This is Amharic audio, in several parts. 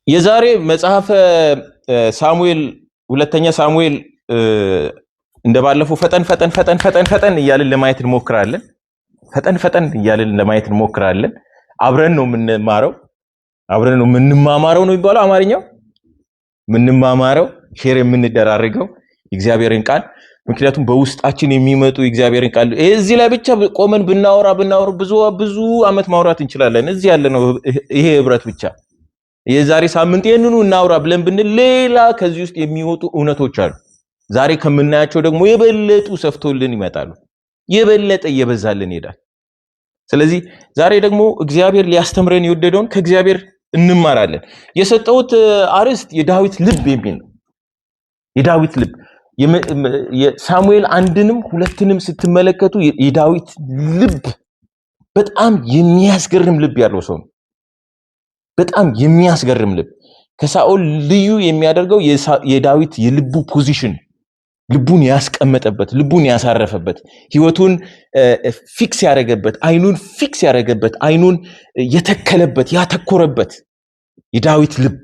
የዛሬ መጽሐፈ ሳሙኤል ሁለተኛ ሳሙኤል እንደባለፈው ፈጠን እያልን ለማየት እንሞክራለን። ፈጠን እያልን ለማየት እንሞክራለን። አብረን ነው የምንማረው፣ አብረን ነው የምንማማረው ነው የሚባለው አማርኛው። የምንማማረው ሼር የምንደራረገው እግዚአብሔርን ቃል፣ ምክንያቱም በውስጣችን የሚመጡ እግዚአብሔርን ቃል እዚህ ላይ ብቻ ቆመን ብናወራ ብዙ አመት ማውራት እንችላለን። እዚህ ያለ ነው ይሄ ህብረት ብቻ። የዛሬ ሳምንት ይሄንኑ እናውራ ብለን ብንል ሌላ ከዚህ ውስጥ የሚወጡ እውነቶች አሉ። ዛሬ ከምናያቸው ደግሞ የበለጡ ሰፍቶልን ይመጣሉ፣ የበለጠ እየበዛልን ይሄዳል። ስለዚህ ዛሬ ደግሞ እግዚአብሔር ሊያስተምረን የወደደውን ከእግዚአብሔር እንማራለን። የሰጠሁት አርዕስት የዳዊት ልብ የሚል ነው። የዳዊት ልብ የሳሙኤል አንድንም ሁለትንም ስትመለከቱ የዳዊት ልብ በጣም የሚያስገርም ልብ ያለው ሰው ነው። በጣም የሚያስገርም ልብ። ከሳኦል ልዩ የሚያደርገው የዳዊት የልቡ ፖዚሽን፣ ልቡን ያስቀመጠበት፣ ልቡን ያሳረፈበት፣ ህይወቱን ፊክስ ያደረገበት፣ አይኑን ፊክስ ያደረገበት፣ አይኑን የተከለበት፣ ያተኮረበት የዳዊት ልብ፣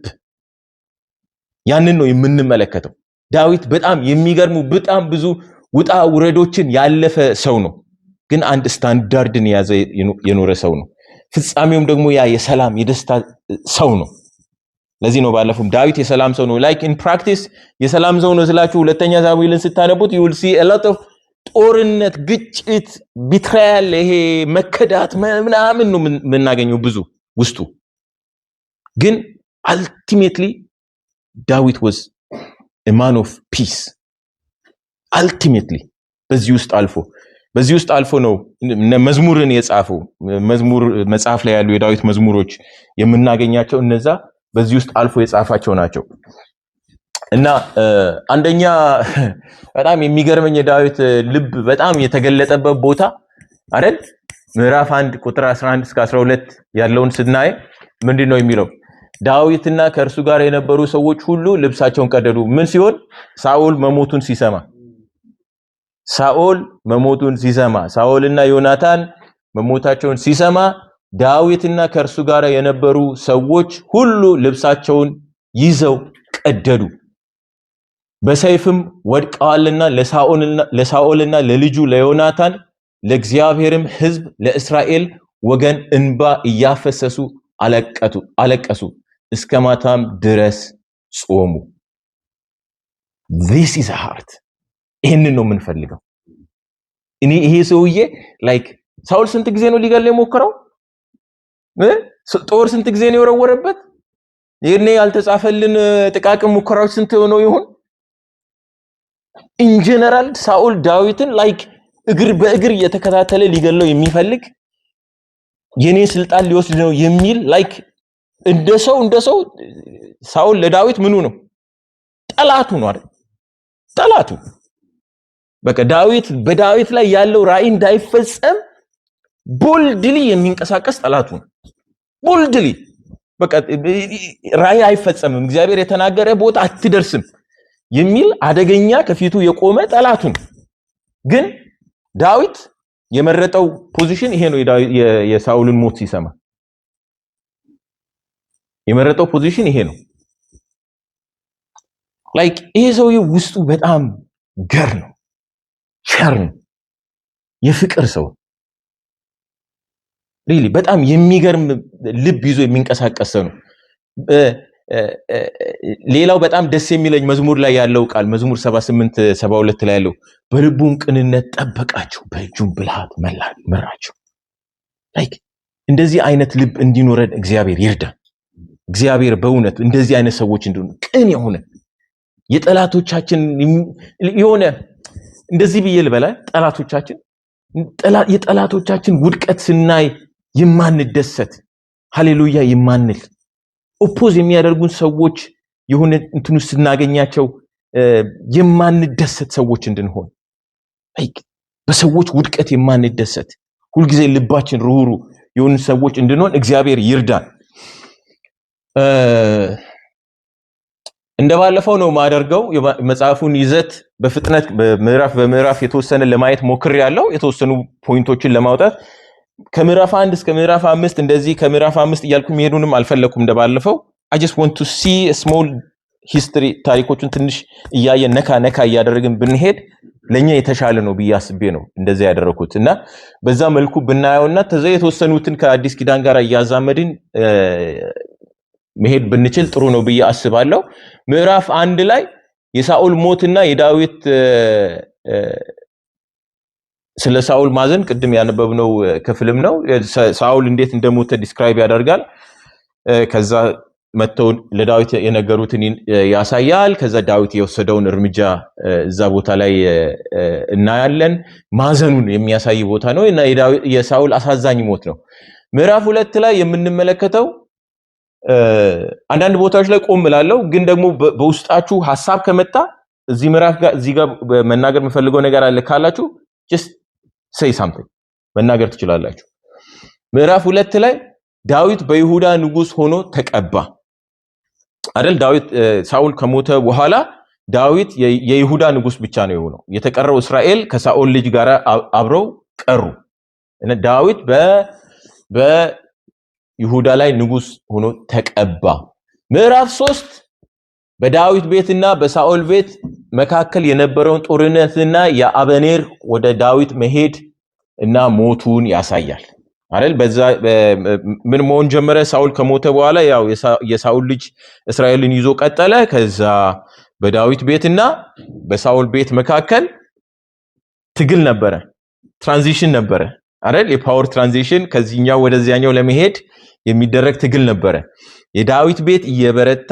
ያንን ነው የምንመለከተው። ዳዊት በጣም የሚገርሙ በጣም ብዙ ውጣ ውረዶችን ያለፈ ሰው ነው፣ ግን አንድ ስታንዳርድን የያዘ የኖረ ሰው ነው። ፍጻሜውም ደግሞ ያ የሰላም የደስታ ሰው ነው። ለዚህ ነው ባለፈው ዳዊት የሰላም ሰው ነው። ላይክ ኢን ፕራክቲስ የሰላም ሰው ነው ስላችሁ ሁለተኛ ሳሙኤልን ስታነቡት you will see a lot of ጦርነት፣ ግጭት፣ ቢትራያል፣ ይሄ መከዳት ምናምን ነው የምናገኘው ብዙ ውስጡ። ግን ultimately ዳዊት was a man of peace ultimately በዚህ ውስጥ አልፎ ነው መዝሙርን የጻፈው። መዝሙር መጽሐፍ ላይ ያሉ የዳዊት መዝሙሮች የምናገኛቸው እነዛ በዚህ ውስጥ አልፎ የጻፋቸው ናቸው። እና አንደኛ በጣም የሚገርመኝ የዳዊት ልብ በጣም የተገለጠበት ቦታ አይደል ምዕራፍ 1 ቁጥር 11 እስከ 12 ያለውን ስናይ ምንድነው የሚለው? ዳዊትና ከእርሱ ጋር የነበሩ ሰዎች ሁሉ ልብሳቸውን ቀደዱ። ምን ሲሆን? ሳኦል መሞቱን ሲሰማ ሳኦልና ዮናታን መሞታቸውን ሲሰማ ዳዊትና ከእርሱ ጋር የነበሩ ሰዎች ሁሉ ልብሳቸውን ይዘው ቀደዱ። በሰይፍም ወድቀዋልና ለሳኦልና ለልጁ ለዮናታን ለእግዚአብሔርም ሕዝብ ለእስራኤል ወገን እንባ እያፈሰሱ አለቀሱ፣ እስከ ማታም ድረስ ጾሙ። this is a heart። ይሄንን ነው የምንፈልገው። ይሄ ሰውዬ ላይክ ሳኦል ስንት ጊዜ ነው ሊገለው የሞከረው? ጦር ስንት ጊዜ ነው የወረወረበት? ይሄኔ ያልተጻፈልን ጥቃቅን ሙከራዎች ስንት ነው ይሆን? ኢን ጀነራል ሳኦል ዳዊትን ላይክ እግር በእግር እየተከታተለ ሊገለው የሚፈልግ የኔ ስልጣን ሊወስድ ነው የሚል ላይክ እንደሰው ሳኦል ለዳዊት ምኑ ነው? ጠላቱ ነው አይደል? ጠላቱ። በቃ በዳዊት ላይ ያለው ራእይ እንዳይፈጸም ቦልድሊ የሚንቀሳቀስ ጠላቱ ነው። ቦልድሊ በቃ ራእይ አይፈጸምም፣ እግዚአብሔር የተናገረ ቦታ አትደርስም የሚል አደገኛ ከፊቱ የቆመ ጠላቱ ነው። ግን ዳዊት የመረጠው ፖዚሽን ይሄ ነው። የሳኦልን ሞት ሲሰማ የመረጠው ፖዚሽን ይሄ ነው። ላይክ ይሄ ሰውዬ ውስጡ በጣም ገር ነው፣ ቸር ነው፣ የፍቅር ሰው ሪሊ በጣም የሚገርም ልብ ይዞ የሚንቀሳቀስ ነው። ሌላው በጣም ደስ የሚለኝ መዝሙር ላይ ያለው ቃል መዝሙር 78 72 ላይ ያለው በልቡም ቅንነት ጠበቃቸው፣ በእጁም ብልሃት መራቸው። ላይክ እንደዚህ አይነት ልብ እንዲኖረን እግዚአብሔር ይርዳን። እግዚአብሔር በእውነት እንደዚህ አይነት ሰዎች እንዲሆኑ ቅን የሆነ የጠላቶቻችን የሆነ እንደዚህ ብዬ ልበላ የጠላቶቻችን ውድቀት ስናይ የማንደሰት ሃሌሉያ የማንል ኦፖዝ የሚያደርጉን ሰዎች የሆነ እንትኑ ስናገኛቸው የማንደሰት ሰዎች እንድንሆን በሰዎች ውድቀት የማንደሰት ሁልጊዜ ልባችን ሩሩ የሆኑ ሰዎች እንድንሆን እግዚአብሔር ይርዳን። እንደባለፈው ነው ማደርገው መጽሐፉን ይዘት በፍጥነት በምዕራፍ የተወሰነ ለማየት ሞክሬያለሁ። የተወሰኑ ፖይንቶችን ለማውጣት ከምዕራፍ 1 እስከ ምዕራፍ 5 እንደዚህ ከምዕራፍ 5 እያልኩ መሄዱንም አልፈለኩም እንደባለፈው I just want to see a small history ታሪኮቹን ትንሽ እያየን ነካ እያደረግን ብንሄድ ለኛ የተሻለ ነው ብያስቤ ነው እንደዚህ ያደረኩት እና በዛ መልኩ ብናየውና ተዘይ የተወሰኑትን ከአዲስ ኪዳን ጋር ያዛመድን መሄድ ብንችል ጥሩ ነው ብዬ አስባለሁ ምዕራፍ 1 ላይ የሳኦል ሞትና የዳዊት ስለ ሳኦል ማዘን ቅድም ያነበብነው ክፍልም ነው ሳኦል እንዴት እንደሞተ ዲስክራይብ ያደርጋል ከዛ መተው ለዳዊት የነገሩትን ያሳያል ከዛ ዳዊት የወሰደውን እርምጃ እዛ ቦታ ላይ እናያለን ማዘኑን የሚያሳይ ቦታ ነው እና የሳኦል አሳዛኝ ሞት ነው ምዕራፍ 2 ላይ የምንመለከተው አንዳንድ ቦታዎች ላይ ቆም እላለሁ ግን ደግሞ በውስጣችሁ ሐሳብ ከመጣ እዚህ ምዕራፍ ጋር እዚህ ጋር መናገር የምፈልገው ነገር አለ ካላችሁ just say something መናገር ትችላላችሁ ምዕራፍ 2 ላይ ዳዊት በይሁዳ ንጉስ ሆኖ ተቀባ አይደል ዳዊት ሳኦል ከሞተ በኋላ ዳዊት የይሁዳ ንጉስ ብቻ ነው የሆነው የተቀረው እስራኤል ከሳኦል ልጅ ጋር አብረው ቀሩ እና ዳዊት በይሁዳ ላይ ንጉስ ሆኖ ተቀባ ምዕራፍ 3 በዳዊት ቤትና በሳኦል ቤት መካከል የነበረውን ጦርነትና የአበኔር ወደ ዳዊት መሄድ እና ሞቱን ያሳያል አይደል በዛ ምን መሆን ጀመረ ሳኦል ከሞተ በኋላ ያው የሳኦል ልጅ እስራኤልን ይዞ ቀጠለ ከዛ በዳዊት ቤትና በሳኦል ቤት መካከል ትግል ነበረ ትራንዚሽን ነበረ አይደል የፓወር ትራንዚሽን ከዚህኛው ወደዚያኛው ለመሄድ የሚደረግ ትግል ነበረ የዳዊት ቤት እየበረታ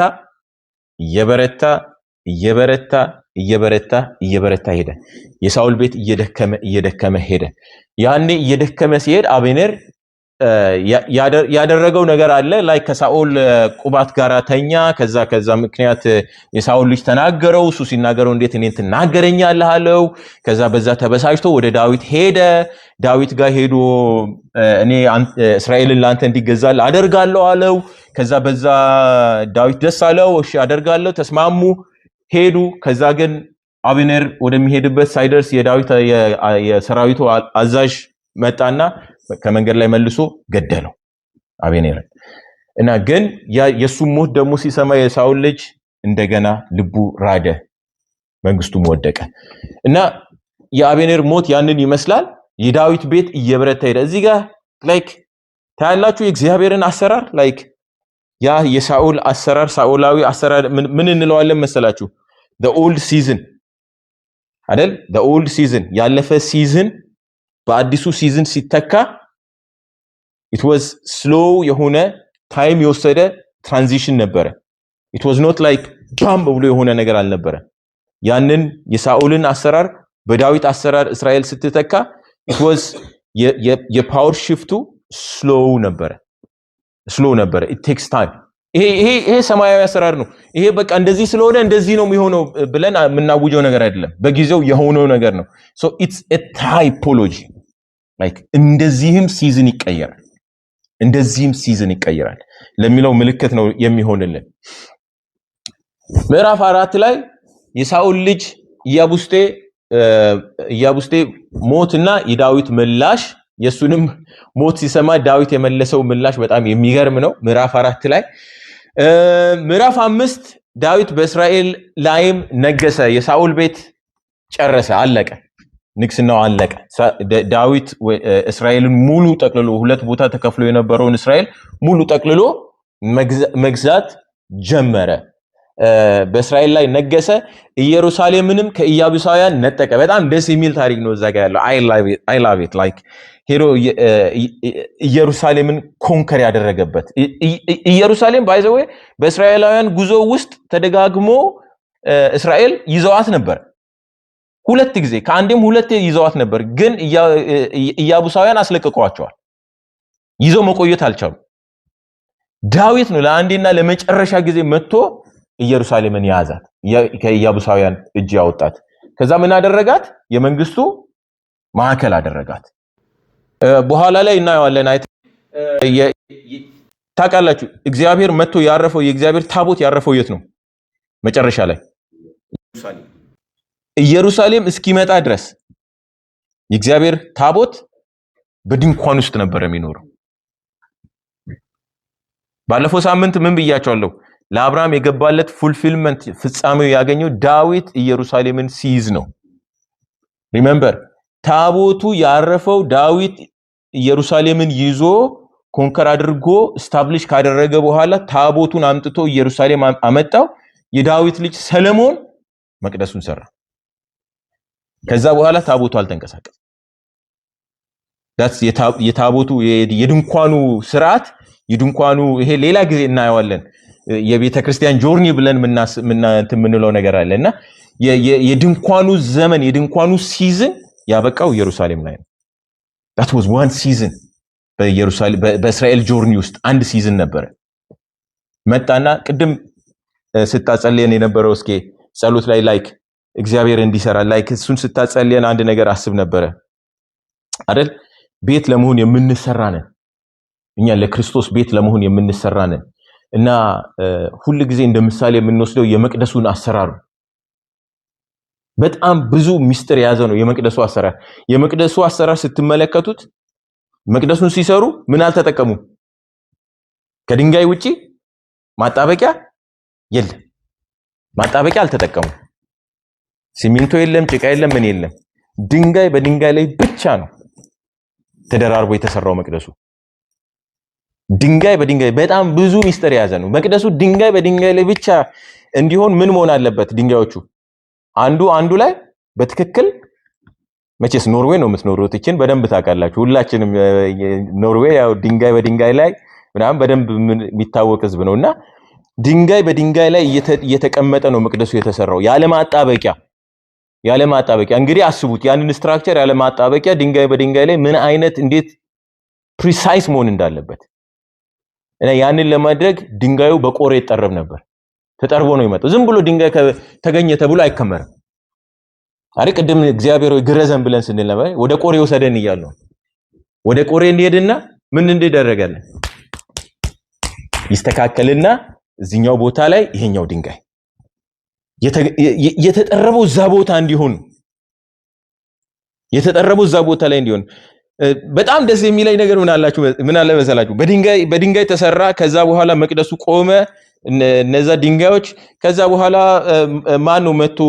ሄደ የሳኦል ቤት እየደከመ ሄደ ያኔ እየደከመ ሲሄድ አቤኔር ያደረገው ነገር አለ ላይ ከሳኦል ቁባት ጋር ተኛ ከዛ ምክንያት የሳኦል ልጅ ተናገረው እሱ ሲናገረው እንዴት እኔን ትናገረኛለህ አለው ከዛ በዛ ተበሳጭቶ ወደ ዳዊት ሄደ ዳዊት ጋር ሄዶ እኔ እስራኤልን ላንተ እንዲገዛል አደርጋለሁ አለው ከዛ በዛ ዳዊት ደስ አለው እሺ አደርጋለሁ ተስማሙ ሄዱ ከዛ ግን አቤኔር ወደሚሄድበት ሳይደርስ የዳዊት የሰራዊቱ አዛዥ መጣና ከመንገድ ላይ መልሶ ገደለው አቤኔር እና ግን የሱ ሞት ደግሞ ሲሰማ የሳኦል ልጅ እንደገና ልቡ ራደ መንግስቱም ወደቀ እና የአቤኔር ሞት ያንን ይመስላል የዳዊት ቤት እየበረታ ሄደ እዚህ ጋር ላይክ ታያላችሁ የእግዚአብሔርን አሰራር ላይክ ያ የሳኦል አሰራር ሳኦላዊ አሰራር ምን እንለዋለን መሰላችሁ the old season አይደል the old season ያለፈ ሲዝን በአዲሱ ሲዝን ሲተካ it was slow የሆነ ታይም የወሰደ ትራንዚሽን ነበረ it was not like jump ብሎ የሆነ ነገር አልነበረ ያንን የሳኦልን አሰራር በዳዊት አሰራር እስራኤል ስትተካ it was የፓወር ሽፍቱ slow ነበረ it takes time ይሄ ሰማያዊ አሰራር ነው ይሄ በቃ እንደዚህ ስለሆነ እንደዚህ ነው የሚሆነው ብለን የምናውጀው ነገር አይደለም በጊዜው የሆነው ነገር ነው so it's a typology like እንደዚህም ሲዝን ይቀየራል ለሚለው ምልክት ነው የሚሆንልን ምዕራፍ 4 ላይ የሳኦል ልጅ ኢያቡስቴ ሞትና የዳዊት ምላሽ የሱንም ሞት ሲሰማ ዳዊት የመለሰው ምላሽ በጣም የሚገርም ነው ምዕራፍ 4 ላይ ምዕራፍ 5 ዳዊት በእስራኤል ላይም ነገሰ የሳኦል ቤት ጨረሰ አለቀ ንግስናው አለቀ ዳዊት እስራኤልን ሙሉ ጠቅልሎ ሁለት ቦታ ተከፍሎ የነበረውን እስራኤል ሙሉ ጠቅልሎ መግዛት ጀመረ በእስራኤል ላይ ነገሰ ኢየሩሳሌምንም ከኢያቡሳውያን ነጠቀ በጣም ደስ የሚል ታሪክ ነው እዛ ጋር ያለው I love it like ሄሮ ኢየሩሳሌምን ኮንከር ያደረገበት ኢየሩሳሌም ባይ ዘ ዌይ በእስራኤላውያን ጉዞ ውስጥ ተደጋግሞ እስራኤል ይዘዋት ነበር ሁለት ጊዜ ከአንዴም ሁለቴ ይዘዋት ነበር ግን ኢያቡሳውያን አስለቀቋቸዋል ይዘው መቆየት አልቻሉ ዳዊት ነው ለአንዴና ለመጨረሻ ጊዜ መጥቶ ኢየሩሳሌምን ያዛት ከኢያቡሳውያን እጅ ያወጣት ከዛ ምን አደረጋት የመንግስቱ ማዕከል አደረጋት በኋላ ላይ እናየዋለን ታውቃላችሁ እግዚአብሔር መጥቶ ያረፈው የእግዚአብሔር ታቦት ያረፈው የት ነው መጨረሻ ላይ ኢየሩሳሌም እስኪመጣ ድረስ የእግዚአብሔር ታቦት በድንኳን ውስጥ ነበር የሚኖረው። ባለፈው ሳምንት ምን ብያቸዋለሁ? ለአብርሃም የገባለት ፉልፊልመንት ፍጻሜው ያገኘው ዳዊት ኢየሩሳሌምን ሲይዝ ነው። ሪሜምበር ታቦቱ ያረፈው ዳዊት ኢየሩሳሌምን ይዞ ኮንከር አድርጎ ስታብሊሽ ካደረገ በኋላ ታቦቱን አምጥቶ ኢየሩሳሌም አመጣው። የዳዊት ልጅ ሰለሞን መቅደሱን ሰራ። ከዛ በኋላ ታቦቱ አልተንቀሳቀሰም። ዳትስ የታቦቱ የድንኳኑ ስርዓት የድንኳኑ ይሄ ሌላ ጊዜ እናየዋለን። የቤተ ክርስቲያን ጆርኒ ብለን ምንለው ነገር አለና የድንኳኑ ዘመን የድንኳኑ ሲዝን ያበቃው ኢየሩሳሌም ላይ ነው። that was one season በኢየሩሳሌም በእስራኤል ጆርኒ ውስጥ አንድ ሲዝን ነበር። መጣና ቅድም ስታጸልየን የነበረው እስኪ ጸሎት ላይ ላይክ እግዚአብሔር እንዲሰራ ላይክ እሱን ስታጸልየን አንድ ነገር አስብ ነበር አይደል? ቤት ለመሆን የምንሰራ ነን እኛ ለክርስቶስ ቤት ለመሆን የምንሰራ ነን እና ሁሉ ጊዜ እንደምሳሌ የምንወስደው የመቅደሱን አሰራር በጣም ብዙ ሚስጥር የያዘ ነው። የመቅደሱ አሰራር ስትመለከቱት መቅደሱን ሲሰሩ ምን አልተጠቀሙ? ከድንጋይ ውጪ ማጣበቂያ የለም። ማጣበቂያ አልተጠቀሙ። ሲሚንቶ የለም፣ ጭቃ የለም፣ ምን የለም። ድንጋይ በድንጋይ ላይ ብቻ ነው ተደራርቦ የተሰራው መቅደሱ። ድንጋይ በድንጋይ በጣም ብዙ ሚስጥር የያዘ ነው መቅደሱ። ድንጋይ በድንጋይ ላይ ብቻ እንዲሆን ምን መሆን አለበት? ድንጋዮቹ አንዱ ላይ በትክክል መቼስ ኖርዌይ ነው የምትኖሩት፣ እቺን በደንብ ታውቃላችሁ ሁላችንም። ኖርዌይ ያው ድንጋይ በድንጋይ ላይ ምናምን በደንብ የሚታወቅ ህዝብ ነውና ድንጋይ በድንጋይ ላይ እየተቀመጠ ነው መቅደሱ የተሰራው ያለ ማጣበቂያ። እንግዲህ አስቡት ያንን ስትራክቸር ያለ ማጣበቂያ ድንጋይ በድንጋይ ላይ ምን አይነት እንዴት ፕሪሳይስ መሆን እንዳለበት እና ያንን ለማድረግ ድንጋዩ በቆሬ ይጠረብ ነበር። ተጠርቦ ነው የመጣው። ዝም ብሎ ድንጋይ ተገኘ ተብሎ አይከመርም። አረ ቅድም እግዚአብሔር ወይ ግረዘን ብለን ስንል ነበር ወደ ቆሬ ወሰደን ይያለው። ወደ ቆሬ እንሄድና ምን እንደደረጋለን ይስተካከልና እዚህኛው ቦታ ላይ ይሄኛው ድንጋይ የተጠረበው እዛ ቦታ እንዲሆን በጣም ደስ የሚለኝ ነገር ምን አለ መሰላችሁ? በድንጋይ ተሰራ። ከዛ በኋላ መቅደሱ ቆመ። እነዛ ድንጋዮች ከዛ በኋላ ማን ነው መጥቶ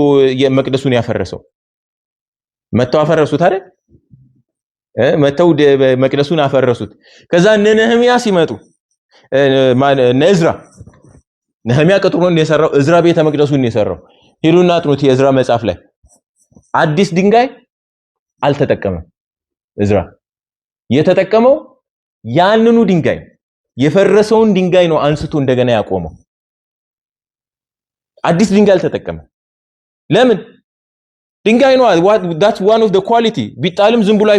መቅደሱን ያፈረሰው? መጥተው አፈረሱት አይደል? መጥተው መቅደሱን አፈረሱት። ከዛ ነህምያ ሲመጡ ነህምያ ቀጥሮ ነው የሰራው። እዝራ ቤተ መቅደሱን ነው የሰራው። ሄዱና አጥኑት የእዝራ መጽሐፍ ላይ አዲስ ድንጋይ አልተጠቀመም። እዝራ የተጠቀመው ያንኑ ድንጋይ የፈረሰውን ድንጋይ ነው አንስቶ እንደገና ያቆመው። አዲስ ድንጋይ አልተጠቀመም። ለምን? ድንጋይ ነው። that's one of the quality ቢጣልም ዝም ብሎ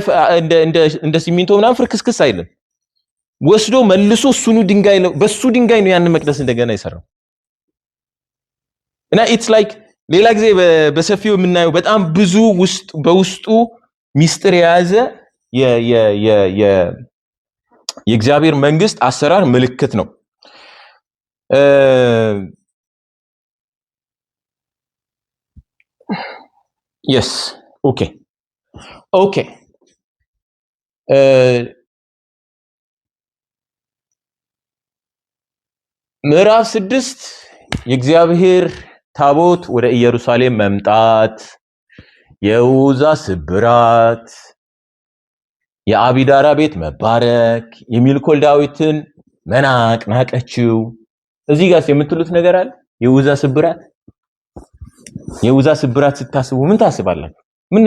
እንደ ሲሚንቶ ምናምን ፍርክስክስ አይደለም። ወስዶ መልሶ እሱኑ ድንጋይ ነው በሱ ድንጋይ ነው ያንን መቅደስ እንደገና ይሰራው እና it's like ሌላ ጊዜ በሰፊው የምናየው በጣም ብዙ በውስጡ ሚስጥር የያዘ የእግዚአብሔር መንግስት አሰራር ምልክት ነው። yes okay ምዕራፍ 6 የእግዚአብሔር ታቦት ወደ ኢየሩሳሌም መምጣት፣ የይሁዳ ስብራት፣ የአቢዳራ ቤት መባረክ፣ የሚልኮል ዳዊትን ናቀችው። እዚህ ጋር የምትሉት ነገር አለ? የይሁዳ ስብራት ስታስቡ ምን ታስባላችሁ? ምን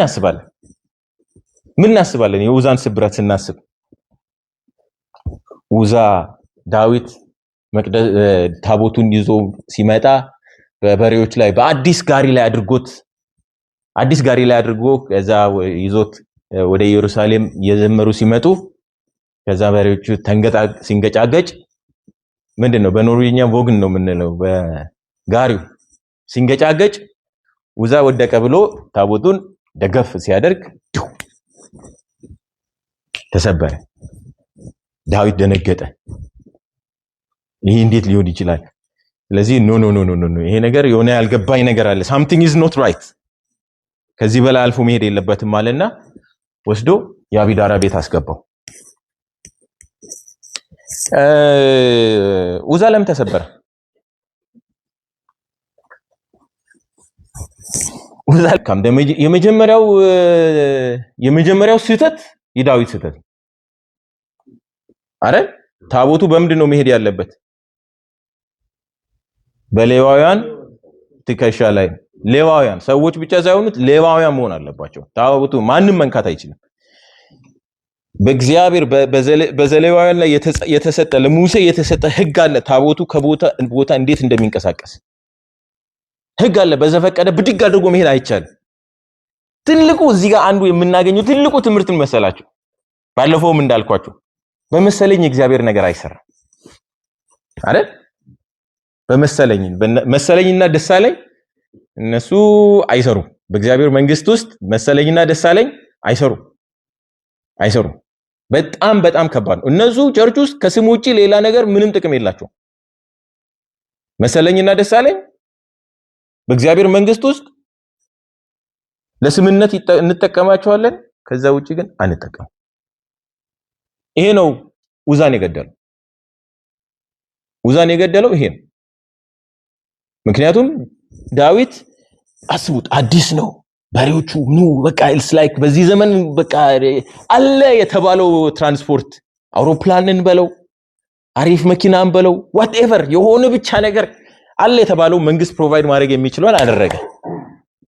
እናስባለን? የይሁዳን ስብራት ስናስብ ይሁዳ ዳዊት ታቦቱን ይዞ ሲመጣ በበሬዎች ላይ በአዲስ ጋሪ ላይ አድርጎ ከዛ ይዞት ወደ ኢየሩሳሌም የዘመሩ ሲመጡ ከዛ በሬዎቹ ሲንገጫገጭ ምንድነው በኖርዌይኛ ቮግን ነው የምንለው በጋሪው ሲንገጫገጭ ይሁዳ ወደቀ ብሎ ታቦቱን ደገፍ ሲያደርግ ተሰበረ። ዳዊት ደነገጠ። ይሄ እንዴት ሊሆን ይችላል? ስለዚህ ኖ ይሄ ነገር የሆነ ያልገባኝ ነገር አለ። something is not right ከዚህ በላይ አልፎ መሄድ የለበትም አለና ወስዶ የአቢዳራ ቤት አስገባው። ኡዛ ለምን ተሰበረ? ኡዛ ከም የመጀመሪያው ስህተት የዳዊት ስህተት አረ ታቦቱ በምንድን ነው መሄድ ያለበት? በሌዋውያን ትከሻ ላይ። ሌዋውያን ሰዎች ብቻ ሳይሆኑት ሌዋውያን መሆን አለባቸው። ታቦቱ ማንም መንካት አይችልም። በእግዚአብሔር በዘሌዋውያን ላይ የተሰጠ ለሙሴ የተሰጠ ህግ አለ። ታቦቱ ከቦታ ቦታ እንዴት እንደሚንቀሳቀስ ህግ አለ። በዘፈቀደ ብድግ አድርጎ መሄድ አይቻልም። ትልቁ እዚህ ጋር አንዱ የምናገኘው ትልቁ ትምህርትን መሰላችሁ፣ ባለፈውም እንዳልኳችሁ በመሰለኝ እግዚአብሔር ነገር አይሰራም አይደል? መሰለኝና ደሳለኝ እነሱ አይሰሩም። በእግዚአብሔር መንግስት ውስጥ መሰለኝና ደሳለኝ አይሰሩም። በጣም ከባድ ነው። እነሱ ቸርች ውስጥ ከስም ውጪ ሌላ ነገር ምንም ጥቅም የላቸው። መሰለኝና ደሳለኝ በእግዚአብሔር መንግስት ውስጥ ለስምነት እንጠቀማቸዋለን፣ ከዛ ውጪ ግን አንጠቀም። ይሄ ነው ኡዛን የገደለው ይሄ ነው። ምክንያቱም ዳዊት አስቡት፣ አዲስ ነው ባሪዎቹ በቃ ኢትስ ላይክ በዚህ ዘመን በቃ አለ የተባለው ትራንስፖርት አውሮፕላንን በለው አሪፍ መኪናን በለው whatever የሆነ ብቻ ነገር አለ የተባለው መንግስት ፕሮቫይድ ማድረግ የሚችለውን አደረገ።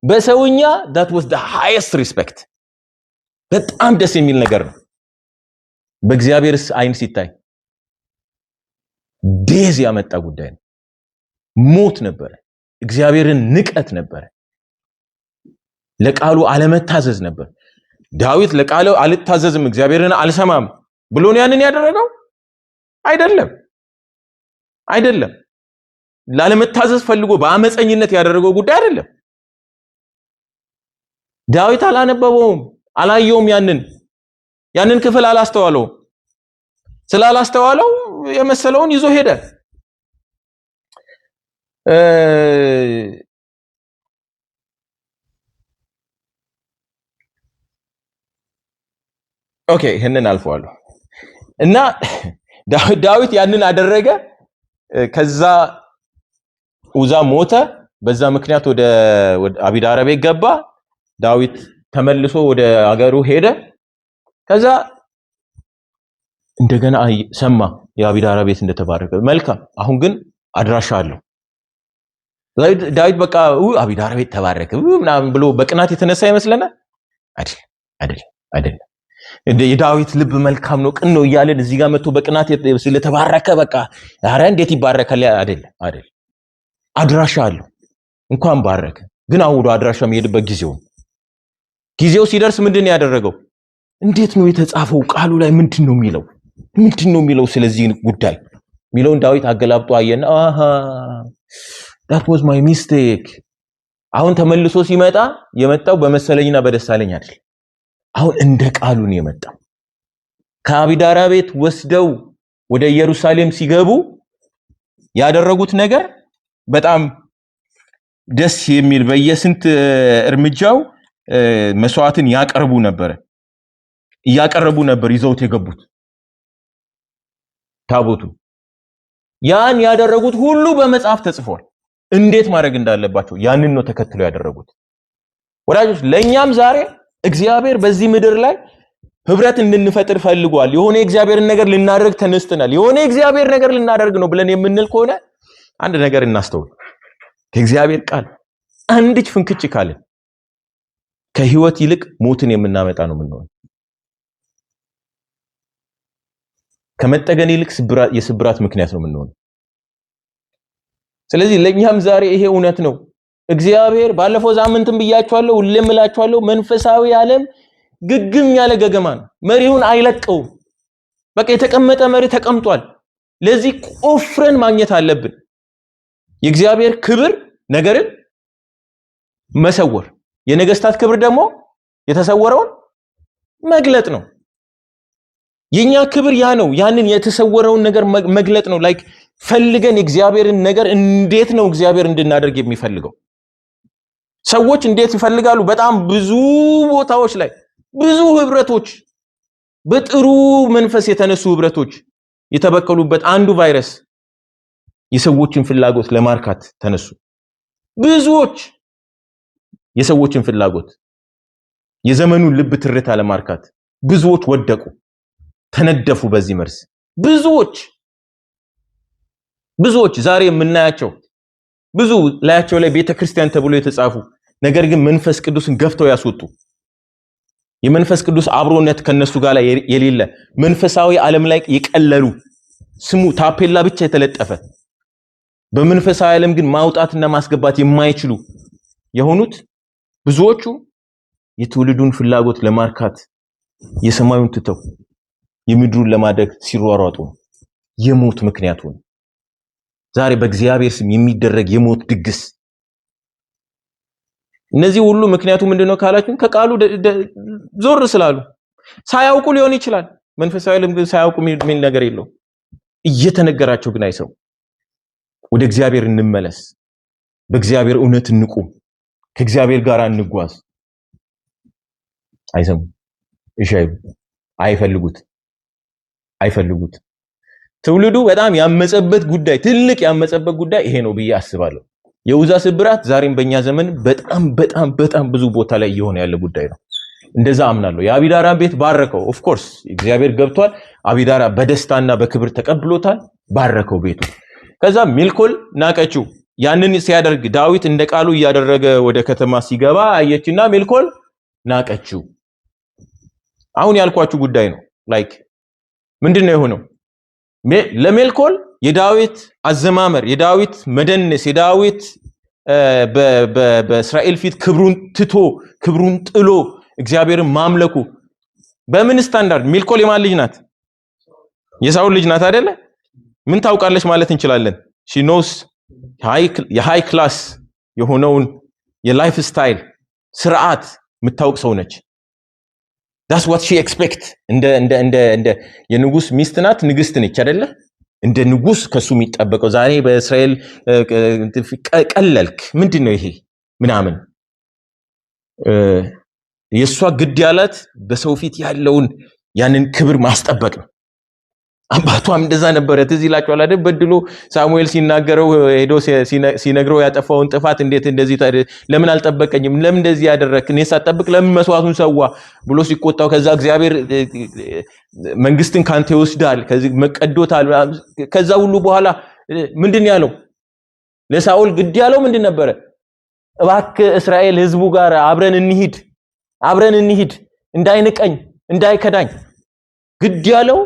በሰውኛ that was the highest respect። በጣም ደስ የሚል ነገር ነው። በእግዚአብሔርስ አይን ሲታይ ዴዝ ያመጣ ጉዳይ ነው። ሞት ነበር። እግዚአብሔርን ንቀት ነበር። ለቃሉ አለመታዘዝ ነበር። ዳዊት ለቃሉ አልታዘዝም እግዚአብሔርን አልሰማም ብሎ ነው ያንን ያደረገው? አይደለም። ላለመታዘዝ ፈልጎ በአመፀኝነት ያደረገው ጉዳይ አይደለም። ዳዊት አላነበበውም፣ አላየውም፣ ያንን ክፍል አላስተዋለውም። ስላላስተዋለው የመሰለውን ይዞ ሄደ። ኦኬ ይሄንን አልፈዋለሁ እና ዳዊት ያንን አደረገ። ከዛ ኡዛ ሞተ። በዛ ምክንያት ወደ አቢዳራ ቤት ገባ። ዳዊት ተመልሶ ወደ አገሩ ሄደ። ከዛ እንደገና ሰማ የአቢዳራ ቤት እንደተባረከ። መልካም፣ አሁን ግን አድራሻ አለው። ዳዊት በቃ አቢዳራ ቤት ተባረከ ምናምን ብሎ በቅናት የተነሳ ይመስለናል። አይደለም። የዳዊት ልብ መልካም ነው፣ ቅን ነው እያለን እዚህ ጋር መጥቶ በቅናት ስለተባረከ በቃ ኧረ እንዴት ይባረካል? አይደለም። አድራሻ አለው። እንኳን ባረከ፣ ግን አሁን አድራሻ የሚሄድበት ጊዜው ሲደርስ ምንድን ያደረገው? እንዴት ነው የተጻፈው? ቃሉ ላይ ምንድን ነው የሚለው ስለዚህ ጉዳይ ሚለውን ዳዊት አገላብጦ አየና that was my mistake። አሁን ተመልሶ ሲመጣ የመጣው በመሰለኝና በደሳለኝ አይደል። አሁን እንደ ቃሉ ነው የመጣው። ከአቢዳራ ቤት ወስደው ወደ ኢየሩሳሌም ሲገቡ ያደረጉት ነገር በጣም ደስ የሚል፣ በየስንት እርምጃው መስዋዕትን እያቀረቡ ነበር ይዘውት የገቡት ታቦቱ። ያን ያደረጉት ሁሉ በመጽሐፍ ተጽፏል። እንዴት ማድረግ እንዳለባቸው ያንን ነው ተከትለው ያደረጉት። ወዳጆች ለኛም ዛሬ እግዚአብሔር በዚህ ምድር ላይ ህብረት እንድንፈጥር ፈልጓል። የሆነ እግዚአብሔርን ነገር ልናደርግ ተነስተናል። የሆነ እግዚአብሔር ነገር ልናደርግ ነው ብለን የምንል ከሆነ አንድ ነገር እናስተውል። ከእግዚአብሔር ቃል አንድች ፍንክች ካልን ከህይወት ይልቅ ሞትን የምናመጣ ነው የምንሆነው። ከመጠገን ይልቅ የስብራት ምክንያት ነው የምንሆነው። ስለዚህ ለኛም ዛሬ ይሄ እውነት ነው። እግዚአብሔር ባለፈው ሳምንትም ብያችኋለሁ፣ ሁሌም እላችኋለሁ፣ መንፈሳዊ ዓለም ግግም ያለ ገገማ ነው። መሪውን አይለቀውም። በቃ የተቀመጠ መሪ ተቀምጧል። ለዚህ ቆፍረን ማግኘት አለብን። የእግዚአብሔር ክብር ነገርን መሰወር፣ የነገስታት ክብር ደግሞ የተሰወረውን መግለጥ ነው። የኛ ክብር ያ ነው። ያንን የተሰወረውን ነገር መግለጥ ነው። ላይክ ፈልገን የእግዚአብሔርን ነገር እንዴት ነው እግዚአብሔር እንድናደርግ የሚፈልገው? ሰዎች እንዴት ይፈልጋሉ? በጣም ብዙ ቦታዎች ላይ ብዙ ህብረቶች፣ በጥሩ መንፈስ የተነሱ ህብረቶች የተበከሉበት አንዱ ቫይረስ የሰዎችን ፍላጎት ለማርካት ተነሱ። ብዙዎች የሰዎችን ፍላጎት የዘመኑን ልብ ትርታ ለማርካት ብዙዎች ወደቁ፣ ተነደፉ በዚህ መርስ። ብዙዎች ዛሬ የምናያቸው ብዙ ላያቸው ላይ ቤተክርስቲያን ተብሎ የተጻፉ ነገር ግን መንፈስ ቅዱስን ገፍተው ያስወጡ የመንፈስ ቅዱስ አብሮነት ከነሱ ጋር የሌለ መንፈሳዊ ዓለም ላይ የቀለሉ ስሙ ታፔላ ብቻ የተለጠፈ በመንፈሳዊ ዓለም ግን ማውጣትና ማስገባት የማይችሉ የሆኑት ብዙዎቹ የትውልዱን ፍላጎት ለማርካት የሰማዩን ትተው የምድሩን ለማድረግ ሲሯሯጡ የሞት ምክንያት ሆነ። ዛሬ በእግዚአብሔር ስም የሚደረግ የሞት ድግስ። እነዚህ ሁሉ ምክንያቱ ምንድነው ካላችሁ ከቃሉ ዞር ስላሉ ሳያውቁ ሊሆን ይችላል። መንፈሳዊ ዓለም ግን ሳያውቁ ምን ነገር የለው። እየተነገራቸው ግን አይሰው። ወደ እግዚአብሔር እንመለስ፣ በእግዚአብሔር እውነት እንቁም፣ ከእግዚአብሔር ጋር እንጓዝ። አይሰሙ፣ እሺ አይፈልጉት። ትውልዱ በጣም ያመጸበት ጉዳይ ትልቅ ያመጸበት ጉዳይ ይሄ ነው ብዬ አስባለሁ። የውዛ ስብራት ዛሬም በእኛ ዘመን በጣም ብዙ ቦታ ላይ እየሆነ ያለ ጉዳይ ነው። እንደዛ አምናለሁ። የአቢዳራን ቤት ባረከው። ኦፍ ኮርስ እግዚአብሔር ገብቷል። አቢዳራ በደስታና በክብር ተቀብሎታል፣ ባረከው ቤቱ። ከዛ ሚልኮል ናቀችው። ያንን ሲያደርግ ዳዊት እንደ ቃሉ እያደረገ ወደ ከተማ ሲገባ አየችና ሚልኮል ናቀችው። አሁን ያልኳችሁ ጉዳይ ነው። ላይክ ምንድነው የሆነው? ለሜልኮል የዳዊት አዘማመር፣ የዳዊት መደነስ፣ የዳዊት በእስራኤል ፊት ክብሩን ጥሎ እግዚአብሔርን ማምለኩ በምን ስታንዳርድ? ሚልኮል የማን ልጅ ናት? የሳውል ልጅ ናት አይደለ? ምን ታውቃለች ማለት እንችላለን? ሺ ኖስ የሃይ ክላስ የሆነውን የላይፍ ስታይል ስርዓት የምታውቅ ሰው ነች። that's what she expect እንደ የንጉስ ሚስት ናት፣ ንግስት ነች አይደለ? እንደ ንጉስ ከሱ የሚጠበቀው ዛሬ በእስራኤል ቀለልክ ምንድነው ይሄ ምናምን የሷ ግድ ያላት በሰው ፊት ያለውን ያንን ክብር ማስጠበቅ ነው። አባቷም እንደዛ ነበረ። ትዝ ይላችኋል አይደል? በድሎ ሳሙኤል ሲናገረው ሄዶ ሲነግረው ያጠፋውን ጥፋት እንዴት እንደዚህ ለምን አልጠበቀኝም? ለምን እንደዚህ ያደረክ? እኔ ሳጠብቅ ለምን መስዋዕቱን ሰዋ ብሎ ሲቆጣው ከዛ እግዚአብሔር መንግስትን ካንተ ይወስዳል፣ ከዚህ መቀዶታል። ከዛ ሁሉ በኋላ ምንድን ያለው ለሳኦል ግድ ያለው ምንድን ነበረ? እባክህ እስራኤል ህዝቡ ጋር አብረን እንሂድ እንዳይንቀኝ እንዳይከዳኝ። ግድ ያለው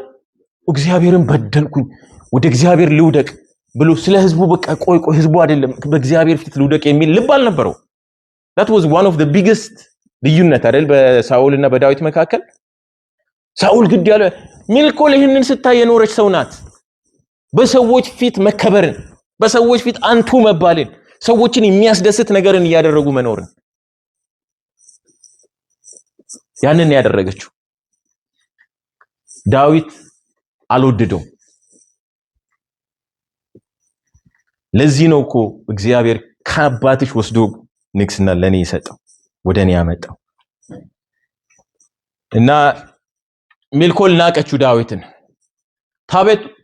እግዚአብሔርን በደልኩኝ ወደ እግዚአብሔር ልውደቅ ብሎ ስለ ህዝቡ በቃ ቆይ ህዝቡ አይደለም በእግዚአብሔር ፊት ልውደቅ የሚል ልብ አልነበረው። that was one of the biggest ልዩነት አይደል በሳኦልና በዳዊት መካከል። ሳኦል ግድ ያለ ሚልኮል ይህንን ስታይ የኖረች ሰው ናት። በሰዎች ፊት መከበርን፣ በሰዎች ፊት አንቱ መባልን፣ ሰዎችን የሚያስደስት ነገርን እያደረጉ መኖርን ያንን ያደረገችው ዳዊት አልወደደው። ለዚህ ነው እኮ እግዚአብሔር ከአባትሽ ወስዶ ንግስና ለኔ ይሰጠው ወደኔ ያመጣው። እና ሚልኮል ናቀችው ዳዊትን።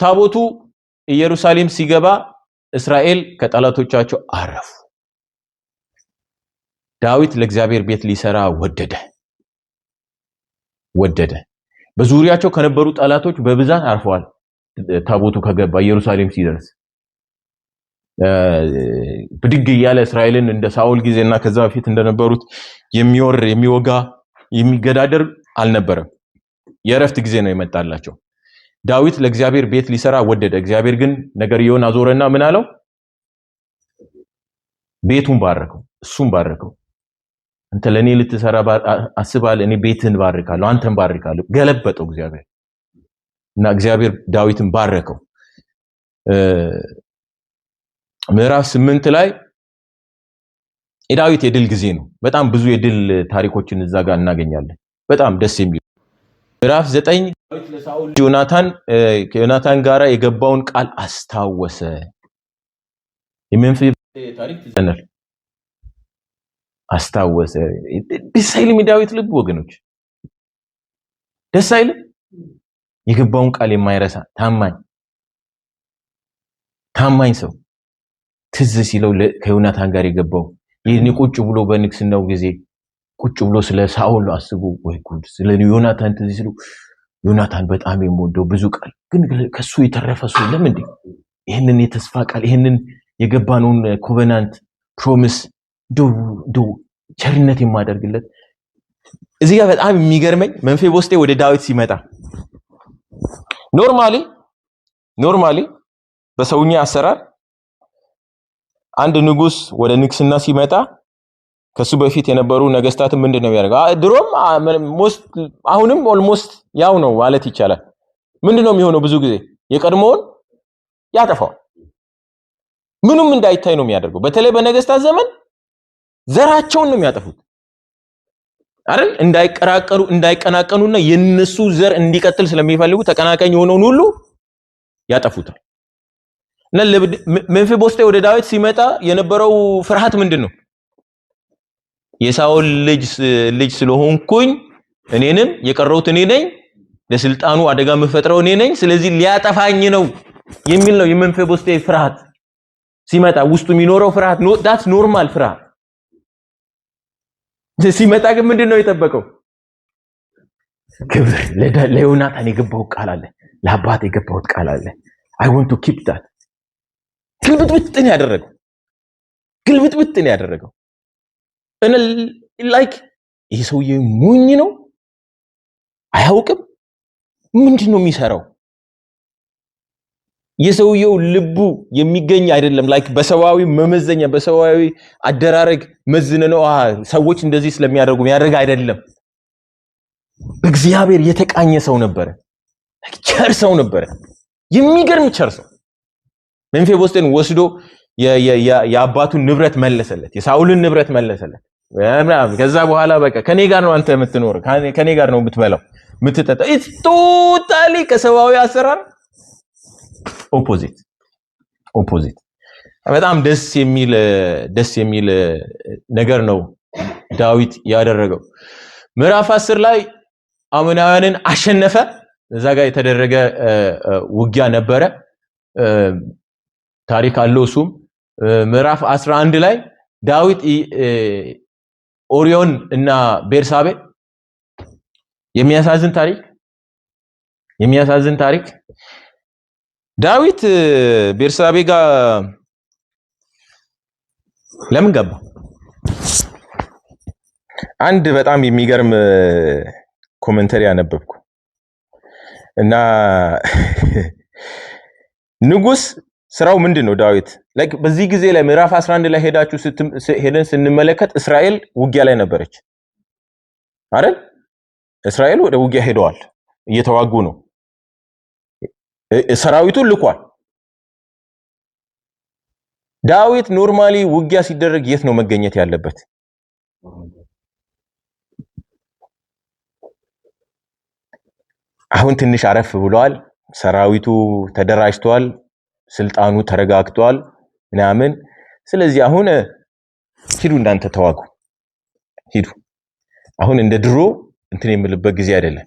ታቦቱ ኢየሩሳሌም ሲገባ እስራኤል ከጠላቶቻቸው አረፉ። ዳዊት ለእግዚአብሔር ቤት ሊሰራ ወደደ። በዙሪያቸው ከነበሩ ጠላቶች በብዛት አርፈዋል። ታቦቱ ከገባ ኢየሩሳሌም ሲደርስ ብድግ ያለ እስራኤልን እንደ ሳኦል ጊዜና ከዛ በፊት እንደነበሩት የሚወጋ የሚገዳደር አልነበረም። የረፍት ጊዜ ነው የመጣላቸው። ዳዊት ለእግዚአብሔር ቤት ሊሰራ ወደደ። እግዚአብሔር ግን ነገርየውን አዞረና ምን አለው? ቤቱን ባረከው፣ እሱን ባረከው። አንተ ለኔ ልትሰራ አስባል፣ እኔ ቤትን ባርካለሁ፣ አንተን ባርካለሁ። ገለበጠው እግዚአብሔር እና እግዚአብሔር ዳዊትን ባረከው። ምዕራፍ 8 ላይ የዳዊት የድል ጊዜ ነው። በጣም ብዙ የድል ታሪኮችን እዛ ጋር እናገኛለን። በጣም ደስ የሚል ምዕራፍ 9 ዳዊት ለሳኦል ዮናታን ጋራ የገባውን ቃል አስታወሰ። የመንፈስ ታሪክ ተዘነል አስታወሰ። ደስ አይልም ዳዊት ልብ ወገኖች? ደስ አይልም? የገባውን ቃል የማይረሳ ታማኝ ታማኝ ሰው ትዝ ሲለው ከዮናታን ጋር የገባው ይሄን ቁጭ ብሎ በንግስናው ጊዜ ቁጭ ብሎ ስለ ሳኦል አስቡ ወይ ጉድ ስለ ዮናታን ትዝ ሲለው ዮናታን በጣም የምወደው ብዙ ቃል ግን ከሱ የተረፈ ሰው ለምን ይሄንን የተስፋ ቃል ይሄንን የገባነውን ኮቨናንት ፕሮሚስ ዱ ቸርነት የማደርግለት እዚህ ጋር በጣም የሚገርመኝ መንፌቦስቴ ወደ ዳዊት ሲመጣ ኖርማሊ በሰውኛ አሰራር አንድ ንጉስ ወደ ንግስና ሲመጣ ከሱ በፊት የነበሩ ነገስታት ምንድነው ያደርጋው ድሮም አሁንም ኦልሞስት ያው ነው ማለት ይቻላል ምንድነው የሚሆነው ብዙ ጊዜ የቀድሞውን ያጠፋው ምንም እንዳይታይ ነው የሚያደርገው በተለይ በነገስታት ዘመን ዘራቸውን ነው የሚያጠፉት አይደል እንዳይቀናቀኑና የነሱ ዘር እንዲቀጥል ስለሚፈልጉ ተቀናቃኝ የሆነውን ሁሉ ያጠፉታል እና መንፌቦስቴ ወደ ዳዊት ሲመጣ የነበረው ፍርሃት ምንድነው የሳኦል ልጅ ስለሆንኩኝ እኔንም የቀረውት እኔ ነኝ ለስልጣኑ አደጋ መፈጥረው እኔ ነኝ ስለዚህ ሊያጠፋኝ ነው የሚል ነው የመንፌቦስቴ ፍርሃት ሲመጣ ውስጡ የሚኖረው ፍርሃት that's normal ፍርሃት ሲመጣ ግን ምንድነው የጠበቀው ክብር ለዮናታን የገባው ቃል አለ ለአባቴ የገባው ቃል አለ I want to keep that ግልብጥብጥን ያደረገው እና like ይሄ ሰውዬ ሞኝ ነው አያውቅም ምንድነው የሚሰራው የሰውየው ልቡ የሚገኝ አይደለም like በሰዋዊ መመዘኛ በሰዋዊ አደራረግ መዝነው ሰዎች እንደዚህ ስለሚያደርጉ የሚያደርግ አይደለም በእግዚአብሔር የተቃኘ ሰው ነበር ቸር ሰው ነበር የሚገርም ቸር ሰው መንፌቦስቴን ወስዶ የአባቱን ንብረት መለሰለት የሳኦልን ንብረት መለሰለት ከዛ በኋላ በቃ ከኔ ጋር ነው አንተ የምትኖር ከኔ ጋር ነው የምትበላው የምትጠጣ it's totally ከሰዋዊ አሰራር ኦፖዚት በጣም ደስ የሚል ነገር ነው ዳዊት ያደረገው ምዕራፍ 10 ላይ አሞናውያንን አሸነፈ እዛ ጋር የተደረገ ውጊያ ነበረ ታሪክ አለው እሱም ምዕራፍ 11 ላይ ዳዊት ኦሪዮን እና ቤርሳቤ የሚያሳዝን ታሪክ ዳዊት ቤርሳቤ ጋር ለምን ገባ አንድ በጣም የሚገርም ኮሜንተሪ አነበብኩ እና ንጉስ ስራው ምንድነው ዳዊት like በዚህ ጊዜ ላይ ምዕራፍ 11 ላይ ሄደን ስንመለከት እስራኤል ውጊያ ላይ ነበረች አይደል እስራኤል ወደ ውጊያ ሄደዋል እየተዋጉ ነው ሰራዊቱ ልኳል ዳዊት ኖርማሊ ውጊያ ሲደረግ የት ነው መገኘት ያለበት አሁን ትንሽ አረፍ ብሏል ሰራዊቱ ተደራጅቷል ስልጣኑ ተረጋግቷል ምናምን ስለዚህ አሁን ሂዱ እንዳንተ ተዋጉ ሂዱ አሁን እንደ ድሮ እንትን የምልበት ጊዜ አይደለም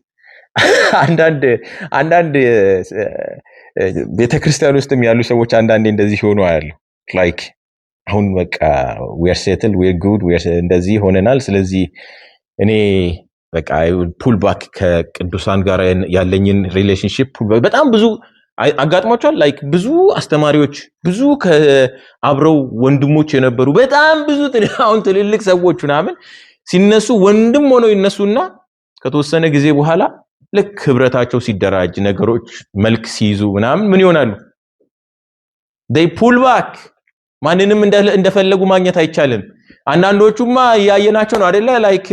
አንዳንድ ቤተክርስቲያን ውስጥም ያሉ ሰዎች አንዳንዴ እንደዚህ ሆኖ አያሉ like አሁን በቃ we are settled we are good we are እንደዚህ ሆነናል ስለዚህ እኔ በቃ pull back ከቅዱሳን ጋር ያለኝን ሪሌሽንሺፕ በጣም ብዙ አጋጥሟቸዋል like ብዙ አስተማሪዎች ብዙ ከአብረው ወንድሞች የነበሩ በጣም ብዙ አሁን ትልልቅ ሰዎች ምናምን ሲነሱ ወንድም ሆነው ይነሱና ከተወሰነ ጊዜ በኋላ ልክ ህብረታቸው ሲደራጅ ነገሮች መልክ ሲይዙ ምናምን ምን ይሆናሉ they pull back ማንንም እንደፈለጉ ማግኘት አይቻልም አንዳንዶቹማ ያየናቸው ነው አይደለ like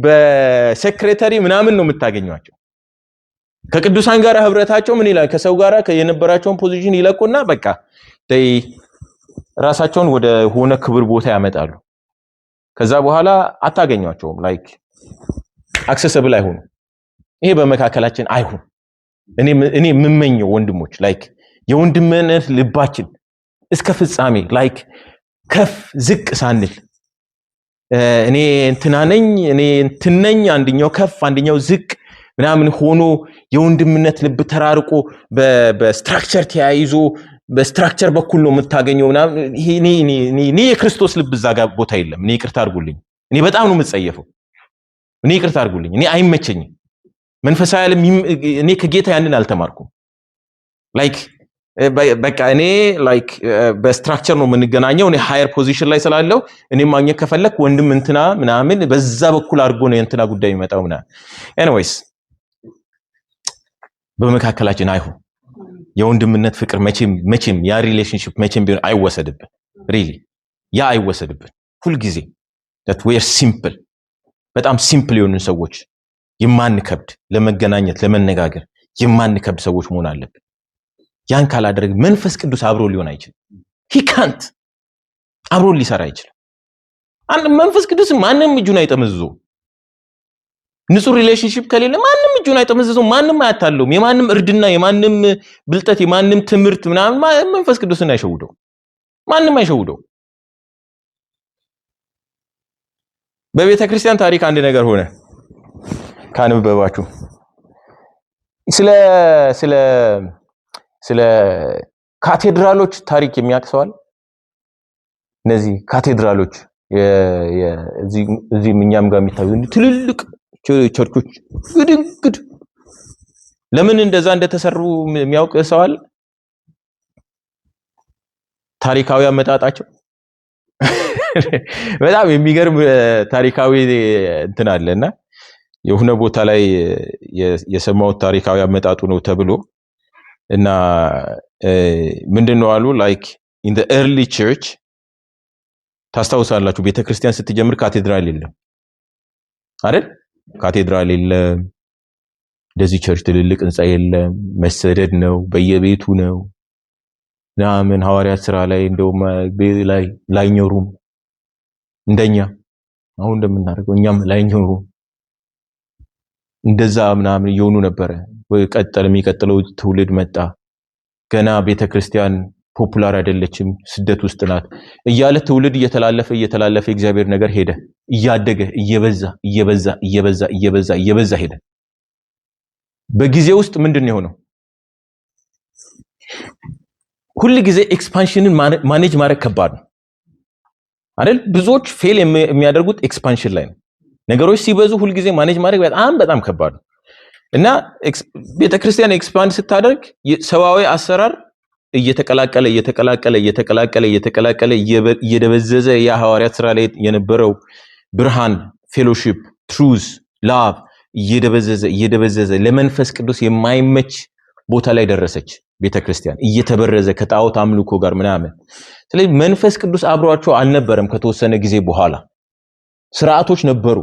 በሴክሬታሪ ምናምን ነው የምታገኙአቸው ከቅዱሳን ጋር ህብረታቸው ምን ይላል ከሰው ጋር የነበራቸውን ፖዚሽን ይለቁና በቃ ራሳቸውን ወደ ሆነ ክብር ቦታ ያመጣሉ ከዛ በኋላ አታገኙአቸውም like accessible አይሆኑ ይሄ በመካከላችን አይሁን እኔ የምመኘው ወንድሞች like የወንድምነት ልባችን እስከ ፍጻሜ like ከፍ ዝቅ ሳንል እኔ እንትና ነኝ እኔ እንትነኝ አንደኛው ከፍ አንደኛው ዝቅ ምናምን ሆኖ የወንድምነት ልብ ተራርቆ በስትራክቸር ተያይዞ በስትራክቸር በኩል ነው የምታገኘው ምናምን እኔ የክርስቶስ ልብ እዛ ጋር ቦታ የለም። እኔ ይቅርታ አድርጉልኝ። እኔ በጣም ነው የምጸየፈው። እኔ ይቅርታ አድርጉልኝ። እኔ አይመቸኝም። መንፈሳዊ ዓለም እኔ ከጌታ ያንን አልተማርኩም። ላይክ በቃ እኔ ላይክ በስትራክቸር ነው የምንገናኘው። እኔ ሃየር ፖዚሽን ላይ ስላለው እኔ ማግኘት ከፈለክ ወንድም እንትና ምናምን በዛ በኩል አድርጎ ነው እንትና ጉዳይ የሚመጣው ምናምን። ኤኒዌይስ በመካከላችን አይሁን የወንድምነት ፍቅር መቼም ያ ሪሌሽንሺፕ መቼም ቢሆን አይወሰድብን። ሪሊ ያ አይወሰድብን። ሁሉ ጊዜ that we are simple በጣም ሲምፕል የሆኑ ሰዎች የማንከብድ ለመገናኘት ለመነጋገር የማንከብድ ሰዎች መሆን አለብን። ያን ካላደረግ መንፈስ ቅዱስ አብሮ ሊሆን አይችልም። he can't አብሮ ሊሰራ አይችልም። አንድ መንፈስ ቅዱስ ማንንም እጁን አይጠመዝዘው። ንጹህ ሪሌሽንሺፕ ከሌለ ማንንም እጁን አይጠመዝዘው፣ ማንንም አያታለውም። የማንንም እርድና የማንንም ብልጠት የማንንም ትምህርት ምናምን መንፈስ ቅዱስን አይሸውደው፣ ማንንም አይሸውደው። በቤተ ክርስቲያን ታሪክ አንድ ነገር ሆነ ካነበባችሁ ስለ ካቴድራሎች ታሪክ የሚያቅሰዋል። እነዚህ ካቴድራሎች እዚህ እኛም ጋር የሚታዩ ትልልቅ ቸርቾች ግድግድ ለምን እንደዛ እንደተሰሩ የሚያውቅ ሰው አለ? ታሪካዊ አመጣጣቸው በጣም የሚገርም ታሪካዊ እንትን አለና የሆነ ቦታ ላይ የሰማው ታሪካዊ አመጣጡ ነው ተብሎ እና ምንድነው አሉ ላይክ in the early church ታስታውሳላችሁ ቤተክርስቲያን ስትጀምር ካቴድራል የለም አይደል? ካቴድራል የለም፣ እንደዚህ ቸርች ትልልቅ ህንጻ የለም፣ መሰደድ ነው፣ በየቤቱ ነው ምናምን። ሐዋርያት ሥራ ላይ እንደውም ላይኛው ሩም እንደኛ አሁን እንደምናደርገው እኛም ላይኛው ሩም እንደዛ ምናምን እየሆኑ ነበረ። የሚቀጥለው ትውልድ መጣ። ገና ቤተክርስቲያን ፖፑላር አይደለችም፣ ስደት ውስጥ ናት እያለ ትውልድ እየተላለፈ እግዚአብሔር ነገር ሄደ፣ እያደገ እየበዛ ሄደ። በጊዜ ውስጥ ምንድነው የሆነው? ሁሉ ጊዜ ኤክስፓንሽንን ማኔጅ ማድረግ ከባድ ነው አይደል? ብዙዎች ፌል የሚያደርጉት ኤክስፓንሽን ላይ ነው። ነገሮች ሲበዙ ሁሉ ጊዜ ማኔጅ ማድረግ በጣም ከባድ ነው እና ቤተክርስቲያን ኤክስፓንድ ስታደርግ ሰዋዊ አሰራር እየተቀላቀለ እየደበዘዘ ያ ሐዋርያት ሥራ ላይ የነበረው ብርሃን፣ ፌሎሺፕ፣ ትሩዝ፣ ላቭ እየደበዘዘ ለመንፈስ ቅዱስ የማይመች ቦታ ላይ ደረሰች ቤተክርስቲያን፣ እየተበረዘ ከጣዖት አምልኮ ጋር ምናምን። ስለዚህ መንፈስ ቅዱስ አብሯቸው አልነበረም። ከተወሰነ ጊዜ በኋላ ስርዓቶች ነበሩ፣